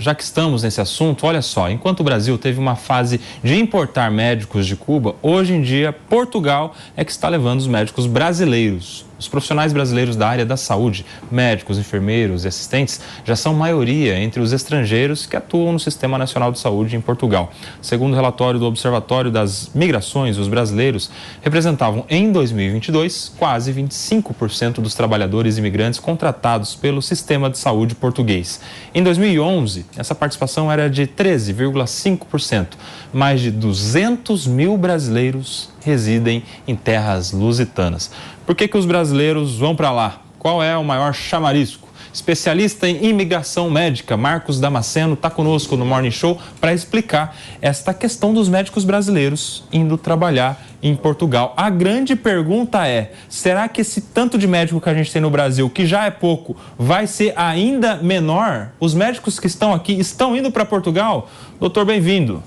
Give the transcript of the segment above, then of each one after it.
já que estamos nesse assunto, olha só, enquanto o Brasil teve uma fase de importar médicos de Cuba, hoje em dia Portugal é que está levando os médicos brasileiros. Os profissionais brasileiros da área da saúde, médicos, enfermeiros e assistentes, já são maioria entre os estrangeiros que atuam no Sistema Nacional de Saúde em Portugal. Segundo o relatório do Observatório das Migrações, os brasileiros representavam em 2022 quase 25% dos trabalhadores imigrantes contratados pelo Sistema de Saúde português. Em 2011, essa participação era de 13,5%. Mais de 200 mil brasileiros residem em terras lusitanas. Por que os brasileiros vão para lá? Qual é o maior chamarisco? Especialista em imigração médica, Marcos Damasceno, está conosco no Morning Show para explicar esta questão dos médicos brasileiros indo trabalhar em Portugal. A grande pergunta é, será que esse tanto de médico que a gente tem no Brasil, que já é pouco, vai ser ainda menor? Os médicos que estão aqui estão indo para Portugal? Doutor, bem-vindo.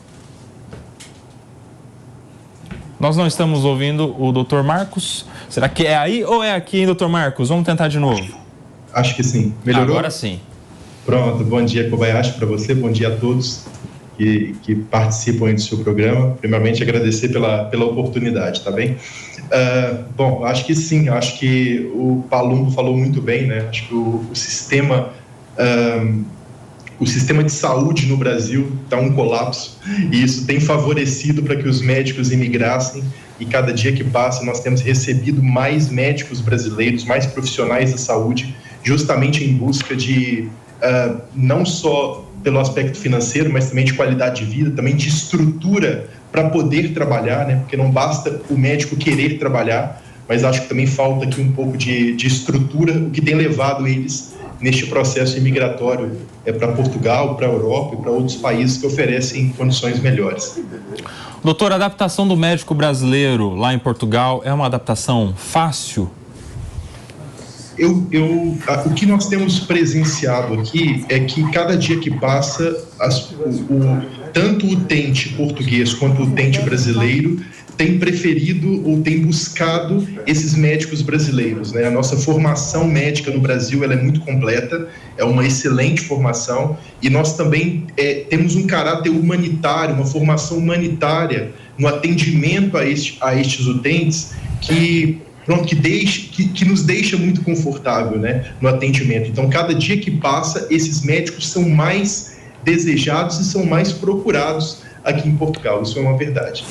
Nós não estamos ouvindo o doutor Marcos. Será que é aí ou é aqui, hein, doutor Marcos? Vamos tentar de novo. Acho que sim. Melhorou? Agora sim. Pronto. Bom dia, Kobayashi, para você. Bom dia a todos que participam do seu programa. Primeiramente, agradecer pela oportunidade, tá bem? Bom, acho que sim. Acho que o Palumbo falou muito bem, né? Acho que o sistema de saúde no Brasil está um colapso e isso tem favorecido para que os médicos imigrassem, e cada dia que passa nós temos recebido mais médicos brasileiros, mais profissionais da saúde, justamente em busca de, não só pelo aspecto financeiro, mas também de qualidade de vida, também de estrutura para poder trabalhar, né? Porque não basta o médico querer trabalhar, mas acho que também falta aqui um pouco de estrutura, o que tem levado eles neste processo imigratório para Portugal, para a Europa e para outros países que oferecem condições melhores. Doutor, a adaptação do médico brasileiro lá em Portugal é uma adaptação fácil? O que nós temos presenciado aqui é que cada dia que passa, tanto o utente português quanto o utente brasileiro tem preferido ou tem buscado esses médicos brasileiros, né? A nossa formação médica no Brasil ela é muito completa, é uma excelente formação, e nós também temos um caráter humanitário, uma formação humanitária no atendimento a estes utentes que nos deixa muito confortável, né, no atendimento. Então, cada dia que passa, esses médicos são mais desejados e são mais procurados aqui em Portugal. Isso é uma verdade.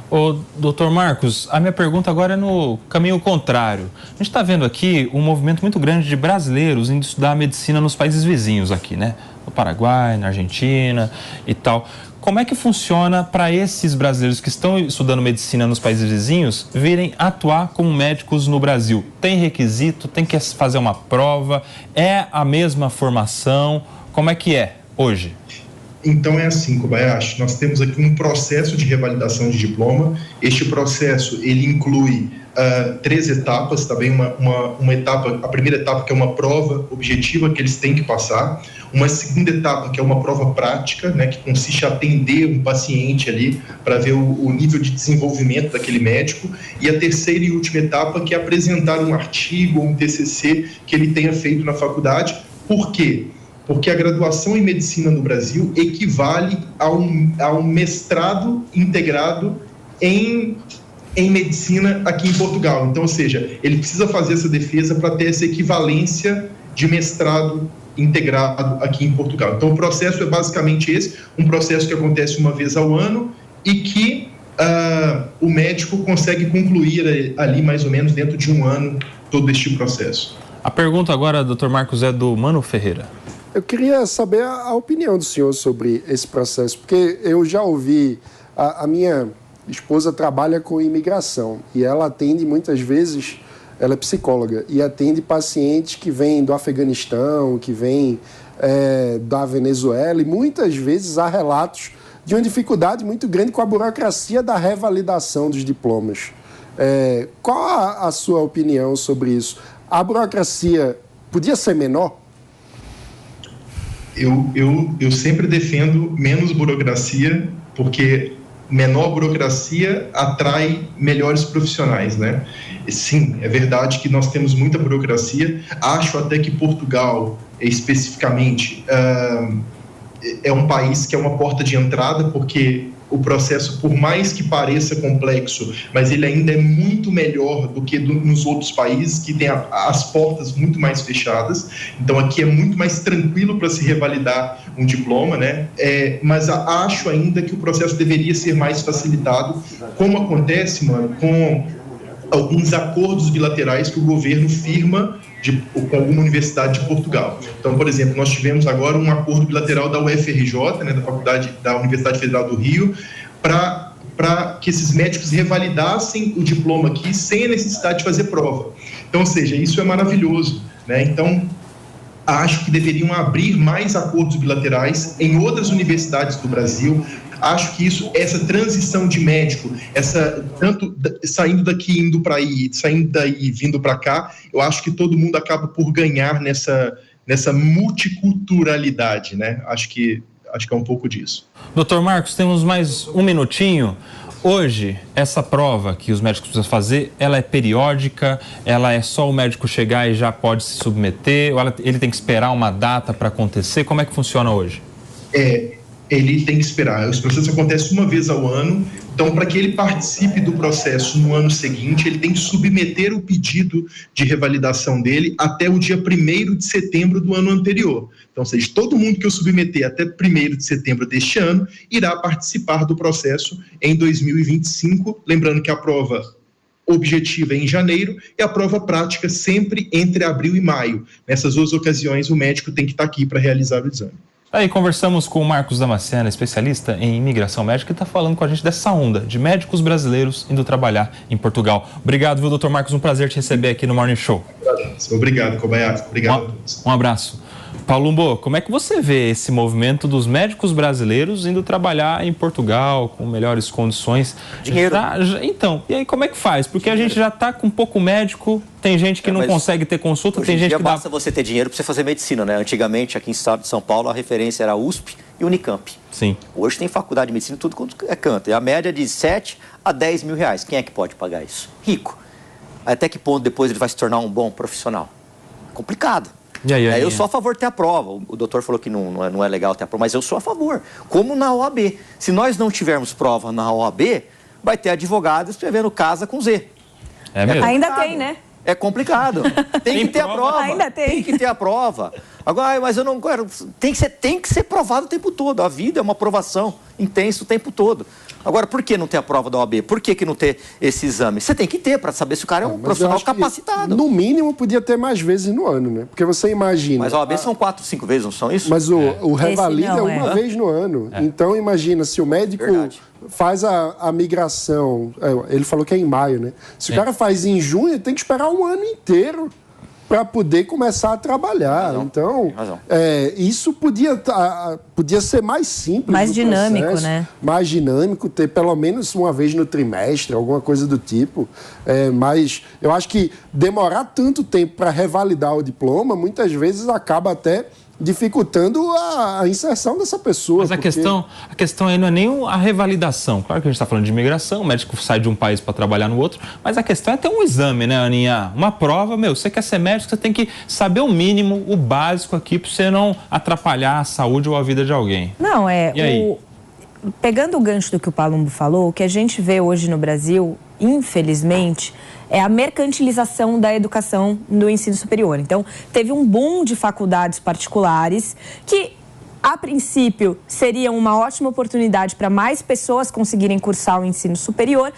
Ô, doutor Marcos, a minha pergunta agora é no caminho contrário. A gente está vendo aqui um movimento muito grande de brasileiros indo estudar medicina nos países vizinhos aqui, né? No Paraguai, na Argentina e tal. Como é que funciona para esses brasileiros que estão estudando medicina nos países vizinhos virem atuar como médicos no Brasil? Tem requisito? Tem que fazer uma prova? É a mesma formação? Como é que é hoje? Então é assim, Kobayashi, nós temos aqui um processo de revalidação de diploma. Este processo, ele inclui 3 etapas, também uma etapa, a primeira etapa que é uma prova objetiva que eles têm que passar, uma segunda etapa que é uma prova prática, né, que consiste em atender um paciente ali para ver o nível de desenvolvimento daquele médico, e a terceira e última etapa que é apresentar um artigo ou um TCC que ele tenha feito na faculdade. Por quê? Porque a graduação em medicina no Brasil equivale a um mestrado integrado em medicina aqui em Portugal. Então, ou seja, ele precisa fazer essa defesa para ter essa equivalência de mestrado integrado aqui em Portugal. Então, o processo é basicamente esse, um processo que acontece uma vez ao ano e que o médico consegue concluir ali mais ou menos dentro de um ano todo este processo. A pergunta agora, doutor Marcos, é do Mano Ferreira. Eu queria saber a opinião do senhor sobre esse processo, porque eu já ouvi, a minha esposa trabalha com imigração e ela atende muitas vezes, ela é psicóloga, e atende pacientes que vêm do Afeganistão, que vêm da Venezuela, e muitas vezes há relatos de uma dificuldade muito grande com a burocracia da revalidação dos diplomas. Qual a sua opinião sobre isso? A burocracia podia ser menor? Eu sempre defendo menos burocracia, porque menor burocracia atrai melhores profissionais, né? Sim, é verdade que nós temos muita burocracia. Acho até que Portugal, especificamente, é um país que é uma porta de entrada, porque o processo, por mais que pareça complexo, mas ele ainda é muito melhor do que nos outros países, que tem as portas muito mais fechadas. Então, aqui é muito mais tranquilo para se revalidar um diploma, né? Mas acho ainda que o processo deveria ser mais facilitado, como acontece, mano, com alguns acordos bilaterais que o governo firma com alguma universidade de Portugal. Então, por exemplo, nós tivemos agora um acordo bilateral da UFRJ, né, da Universidade Federal do Rio, para que esses médicos revalidassem o diploma aqui sem a necessidade de fazer prova. Então, ou seja, isso é maravilhoso, né? Então, acho que deveriam abrir mais acordos bilaterais em outras universidades do Brasil. Acho que essa transição de médico, tanto saindo daqui indo para aí, saindo daí vindo para cá, eu acho que todo mundo acaba por ganhar nessa multiculturalidade, né? Acho que é um pouco disso. Doutor Marcos, temos mais um minutinho. Hoje, essa prova que os médicos precisam fazer, ela é periódica? Ela é só o médico chegar e já pode se submeter? Ou ele tem que esperar uma data para acontecer? Como é que funciona hoje? Ele tem que esperar. Os processos acontecem uma vez ao ano, então, para que ele participe do processo no ano seguinte, ele tem que submeter o pedido de revalidação dele até o dia 1º de setembro do ano anterior. Então, ou seja, todo mundo que eu submeter até 1º de setembro deste ano irá participar do processo em 2025, lembrando que a prova objetiva é em janeiro e a prova prática sempre entre abril e maio. Nessas duas ocasiões, o médico tem que estar aqui para realizar o exame. Aí conversamos com o Marcos Damasceno, especialista em imigração médica, que está falando com a gente dessa onda de médicos brasileiros indo trabalhar em Portugal. Obrigado, viu, doutor Marcos? Um prazer te receber aqui no Morning Show. Obrigado, Kobayashi. Obrigado a todos. Um abraço. Palumbo, como é que você vê esse movimento dos médicos brasileiros indo trabalhar em Portugal com melhores condições? Dinheiro. Então, e aí como é que faz? Porque a gente já está com pouco médico, tem gente que não consegue ter consulta, tem gente que basta você ter dinheiro para você fazer medicina, né? Antigamente, aqui em estado de São Paulo, a referência era a USP e Unicamp. Sim. Hoje tem faculdade de medicina, tudo quanto é canto. E a média é de 7 a 10 mil reais. Quem é que pode pagar isso? Rico. Até que ponto depois ele vai se tornar um bom profissional? Complicado. E aí, eu sou a favor de ter a prova. O doutor falou que não é legal ter a prova, mas eu sou a favor. Como na OAB. Se nós não tivermos prova na OAB, vai ter advogado escrevendo casa com Z. É mesmo? Ainda tem, né? É complicado. Tem que ter a prova. Ainda tem. Tem que ter a prova. Agora, mas eu não quero. Tem que ser provado o tempo todo. A vida é uma provação intensa o tempo todo. Agora, por que não ter a prova da OAB? Por que não ter esse exame? Você tem que ter para saber se o cara é um profissional capacitado. No mínimo, podia ter mais vezes no ano, né? Porque você imagina... Mas a OAB são 4, 5 vezes, não são isso? Mas o revalida é uma vez no ano. Então, imagina, se o médico faz a migração... Ele falou que é em maio, né? Se o cara faz em junho, tem que esperar um ano inteiro para poder começar a trabalhar. Então, isso podia ser mais simples. Mais dinâmico, né? Mais dinâmico, ter pelo menos uma vez no trimestre, alguma coisa do tipo. Mas eu acho que demorar tanto tempo para revalidar o diploma, muitas vezes acaba até dificultando a inserção dessa pessoa. Mas a questão aí não é nem a revalidação. Claro que a gente está falando de imigração, o médico sai de um país para trabalhar no outro, mas a questão é ter um exame, né, Aninha? Uma prova, você quer ser médico, você tem que saber o mínimo, o básico aqui, para você não atrapalhar a saúde ou a vida de alguém. Não, E aí? Pegando o gancho do que o Palumbo falou, o que a gente vê hoje no Brasil, infelizmente, é a mercantilização da educação no ensino superior. Então, teve um boom de faculdades particulares que, a princípio, seriam uma ótima oportunidade para mais pessoas conseguirem cursar o ensino superior,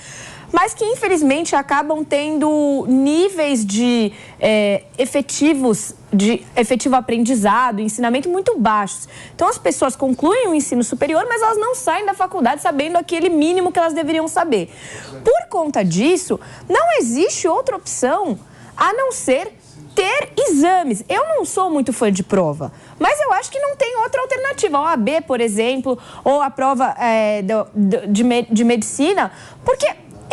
mas que, infelizmente, acabam tendo níveis de efetivo aprendizado, ensinamento muito baixos. Então, as pessoas concluem o ensino superior, mas elas não saem da faculdade sabendo aquele mínimo que elas deveriam saber. Por conta disso, não existe outra opção a não ser ter exames. Eu não sou muito fã de prova, mas eu acho que não tem outra alternativa. A OAB, por exemplo, ou a prova de medicina, porque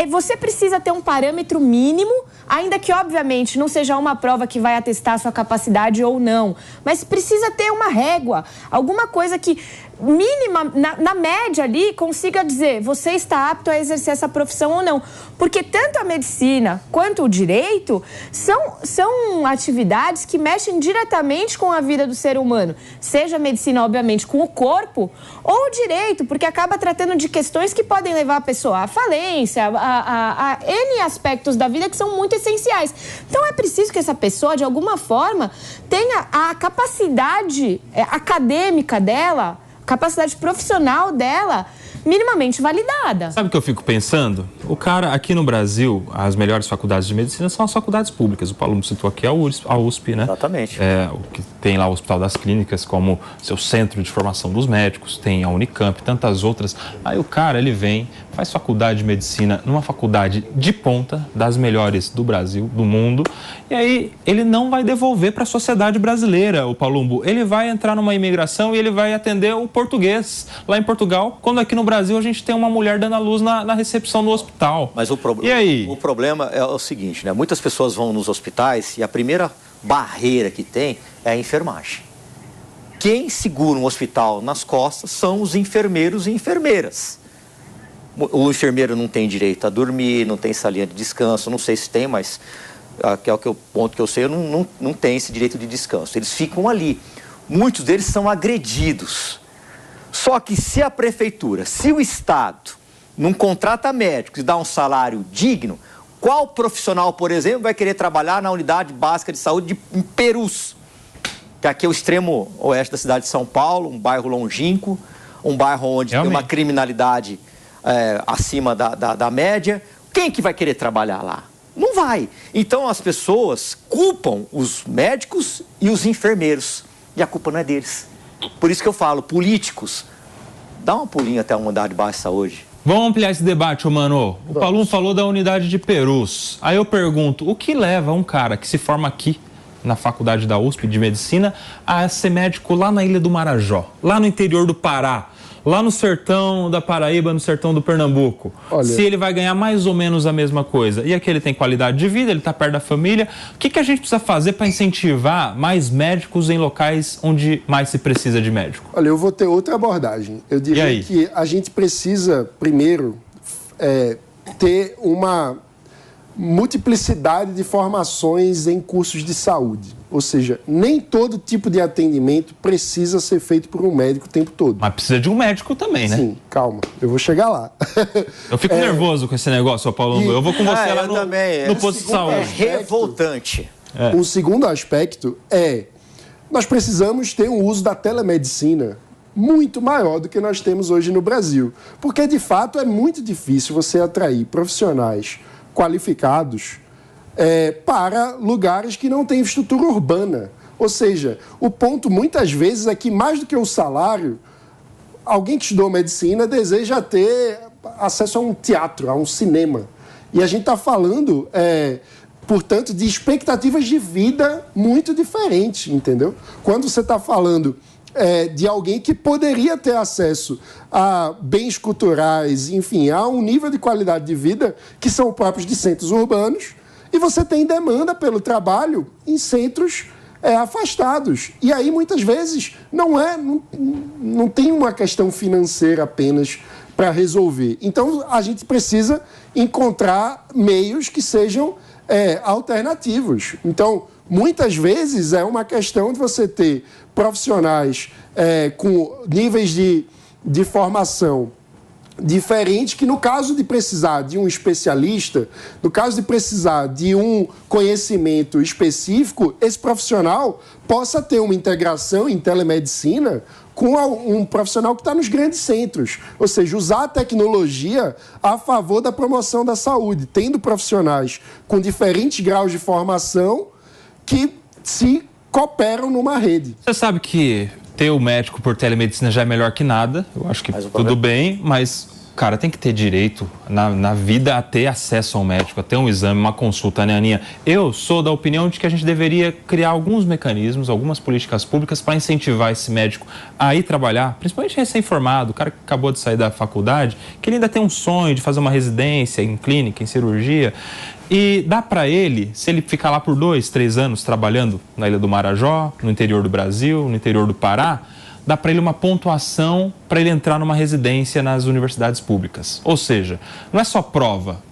você precisa ter um parâmetro mínimo ainda que, obviamente, não seja uma prova que vai atestar a sua capacidade ou não, mas precisa ter uma régua, alguma coisa que, mínima, na média ali, consiga dizer você está apto a exercer essa profissão ou não. Porque tanto a medicina quanto o direito são atividades que mexem diretamente com a vida do ser humano. Seja a medicina, obviamente, com o corpo, ou o direito, porque acaba tratando de questões que podem levar a pessoa à falência, a N aspectos da vida que são muito essenciais. Então é preciso que essa pessoa, de alguma forma, tenha a capacidade acadêmica dela, capacidade profissional dela, minimamente validada. Sabe o que eu fico pensando? O cara, aqui no Brasil, as melhores faculdades de medicina são as faculdades públicas. O Paulo citou aqui a USP, né? Exatamente. O que tem lá o Hospital das Clínicas como seu centro de formação dos médicos, tem a Unicamp, tantas outras. Aí o cara, ele vem, faz faculdade de medicina numa faculdade de ponta, das melhores do Brasil, do mundo, e aí ele não vai devolver para a sociedade brasileira, o Palumbo. Ele vai entrar numa imigração e ele vai atender o português lá em Portugal, quando aqui no Brasil a gente tem uma mulher dando à luz na recepção do hospital. Mas o problema é o seguinte, né? Muitas pessoas vão nos hospitais e a primeira barreira que tem é a enfermagem. Quem segura um hospital nas costas são os enfermeiros e enfermeiras. O enfermeiro não tem direito a dormir, não tem salinha de descanso, não sei se tem, mas que é o ponto que eu sei, não tem esse direito de descanso. Eles ficam ali. Muitos deles são agredidos. Só que se a prefeitura, se o Estado não contrata médicos e dá um salário digno, qual profissional, por exemplo, vai querer trabalhar na unidade básica de saúde em Perus? Que aqui é o extremo oeste da cidade de São Paulo, um bairro longínquo, um bairro onde tem uma criminalidade acima da média. Quem que vai querer trabalhar lá? Não vai. Então as pessoas culpam os médicos e os enfermeiros. E a culpa não é deles. Por isso que eu falo, políticos, dá uma pulinha até a unidade básica de saúde. Vamos ampliar esse debate, ô mano. O Palum falou da unidade de Perus. Aí eu pergunto, o que leva um cara que se forma aqui, na faculdade da USP de Medicina, a ser médico lá na Ilha do Marajó, lá no interior do Pará, lá no sertão da Paraíba, no sertão do Pernambuco? Olha, se ele vai ganhar mais ou menos a mesma coisa. E aqui ele tem qualidade de vida, ele está perto da família. O que a gente precisa fazer para incentivar mais médicos em locais onde mais se precisa de médico? Olha, eu vou ter outra abordagem. Eu diria que a gente precisa, primeiro, ter uma multiplicidade de formações em cursos de saúde. Ou seja, nem todo tipo de atendimento precisa ser feito por um médico o tempo todo. Mas precisa de um médico também, né? Sim, calma, eu vou chegar lá. Eu fico nervoso com esse negócio, Paulo. Eu vou com você lá no posto de saúde. É revoltante. Um segundo aspecto nós precisamos ter um uso da telemedicina muito maior do que nós temos hoje no Brasil. Porque, de fato, é muito difícil você atrair profissionais qualificados para lugares que não têm estrutura urbana. Ou seja, o ponto muitas vezes é que, mais do que o salário, alguém que estudou medicina deseja ter acesso a um teatro, a um cinema. E a gente está falando, portanto, de expectativas de vida muito diferentes, entendeu? Quando você está falando de alguém que poderia ter acesso a bens culturais, enfim, a um nível de qualidade de vida que são próprios de centros urbanos, e você tem demanda pelo trabalho em centros afastados. E aí, muitas vezes, não tem uma questão financeira apenas para resolver. Então, a gente precisa encontrar meios que sejam alternativos. Então, muitas vezes é uma questão de você ter profissionais com níveis de formação diferentes, que no caso de precisar de um especialista, no caso de precisar de um conhecimento específico, esse profissional possa ter uma integração em telemedicina com um profissional que está nos grandes centros. Ou seja, usar a tecnologia a favor da promoção da saúde, tendo profissionais com diferentes graus de formação que se cooperam numa rede. Você sabe que ter o médico por telemedicina já é melhor que nada. Eu acho que tudo bem, mas cara tem que ter direito na vida a ter acesso ao médico, a ter um exame, uma consulta, né, Aninha? Eu sou da opinião de que a gente deveria criar alguns mecanismos, algumas políticas públicas para incentivar esse médico a ir trabalhar, principalmente recém-formado, o cara que acabou de sair da faculdade, que ele ainda tem um sonho de fazer uma residência em clínica, em cirurgia. E dá para ele, se ele ficar lá por 2, 3 anos trabalhando na Ilha do Marajó, no interior do Brasil, no interior do Pará, dá para ele uma pontuação para ele entrar numa residência nas universidades públicas. Ou seja, não é só prova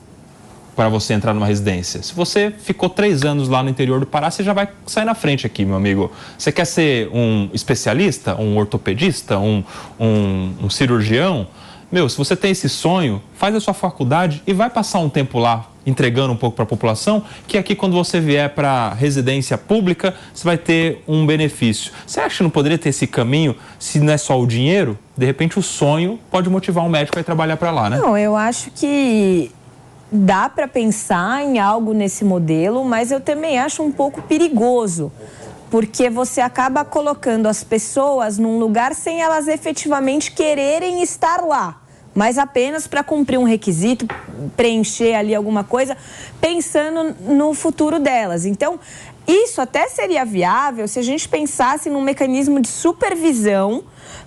para você entrar numa residência. Se você ficou 3 anos lá no interior do Pará, você já vai sair na frente aqui, meu amigo. Você quer ser um especialista, um ortopedista, um cirurgião? Meu, se você tem esse sonho, faz a sua faculdade e vai passar um tempo lá entregando um pouco para a população, que aqui quando você vier para a residência pública, você vai ter um benefício. Você acha que não poderia ter esse caminho, se não é só o dinheiro? De repente o sonho pode motivar um médico a ir trabalhar para lá, né? Não, eu acho que dá para pensar em algo nesse modelo, mas eu também acho um pouco perigoso, porque você acaba colocando as pessoas num lugar sem elas efetivamente quererem estar lá, mas apenas para cumprir um requisito, preencher ali alguma coisa, pensando no futuro delas. Então, isso até seria viável se a gente pensasse num mecanismo de supervisão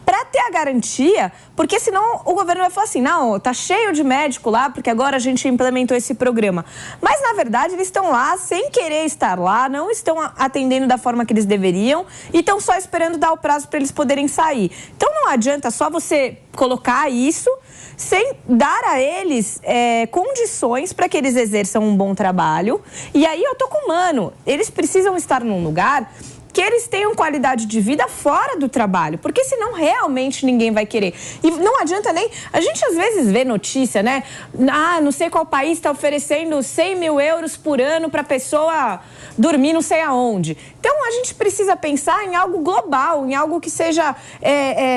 para ter a garantia, porque senão o governo vai falar assim, não, tá cheio de médico lá, porque agora a gente implementou esse programa. Mas, na verdade, eles estão lá sem querer estar lá, não estão atendendo da forma que eles deveriam e estão só esperando dar o prazo para eles poderem sair. Então, não adianta só você colocar isso sem dar a eles condições para que eles exerçam um bom trabalho. E aí eu tô com mano, eles precisam estar num lugar que eles tenham qualidade de vida fora do trabalho, porque senão realmente ninguém vai querer. E não adianta nem... A gente às vezes vê notícia, né? Ah, não sei qual país está oferecendo 100 mil euros por ano para a pessoa dormir não sei aonde. Então a gente precisa pensar em algo global, em algo que seja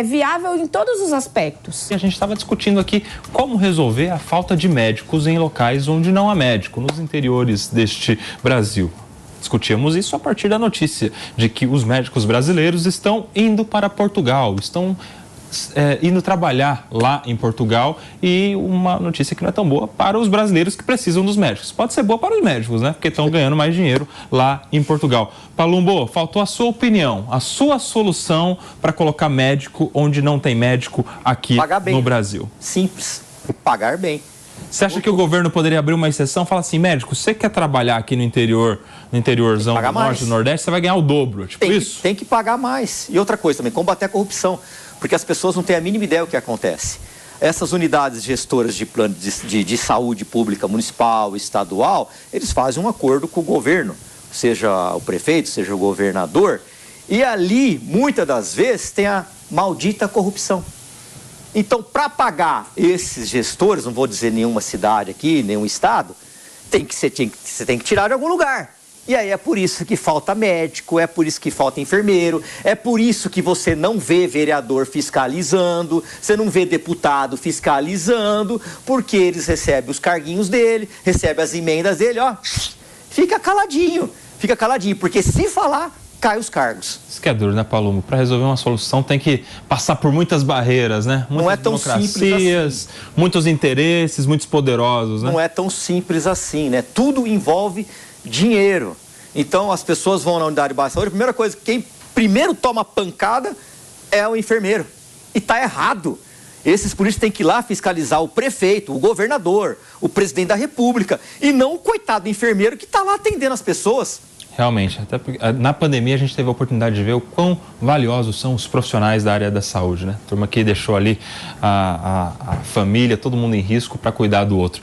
viável em todos os aspectos. E a gente estava discutindo aqui como resolver a falta de médicos em locais onde não há médico, nos interiores deste Brasil. Discutíamos isso a partir da notícia de que os médicos brasileiros estão indo para Portugal, estão indo trabalhar lá em Portugal, e uma notícia que não é tão boa para os brasileiros que precisam dos médicos. Pode ser boa para os médicos, né? Porque estão ganhando mais dinheiro lá em Portugal. Palumbo, faltou a sua opinião, a sua solução para colocar médico onde não tem médico aqui no Brasil. Simples, pagar bem. Você acha que o governo poderia abrir uma exceção e falar assim, médico, você quer trabalhar aqui no interiorzão do norte e do nordeste, você vai ganhar o dobro, tipo isso? Tem que pagar mais. E outra coisa também, combater a corrupção, porque as pessoas não têm a mínima ideia do que acontece. Essas unidades gestoras de plano de saúde pública municipal, estadual, eles fazem um acordo com o governo, seja o prefeito, seja o governador, e ali, muitas das vezes, tem a maldita corrupção. Então, para pagar esses gestores, não vou dizer nenhuma cidade aqui, nenhum estado, você tem que tirar de algum lugar. E aí é por isso que falta médico, é por isso que falta enfermeiro, é por isso que você não vê vereador fiscalizando, você não vê deputado fiscalizando, porque eles recebem os carguinhos dele, recebem as emendas dele, ó, fica caladinho, porque se falar, cai os cargos. Isso que é duro, né, Palumbo? Para resolver uma solução tem que passar por muitas barreiras, né? Muitas não é tão simples assim. Muitos interesses, muitos poderosos, né? Não é tão simples assim, né? Tudo envolve dinheiro. Então, as pessoas vão na unidade básica de saúde, a primeira coisa, quem primeiro toma pancada é o enfermeiro. E tá errado. Esses políticos têm que ir lá fiscalizar o prefeito, o governador, o presidente da república, e não o coitado do enfermeiro que tá lá atendendo as pessoas. Realmente, até porque na pandemia a gente teve a oportunidade de ver o quão valiosos são os profissionais da área da saúde, né? A turma que deixou ali a família, todo mundo em risco para cuidar do outro.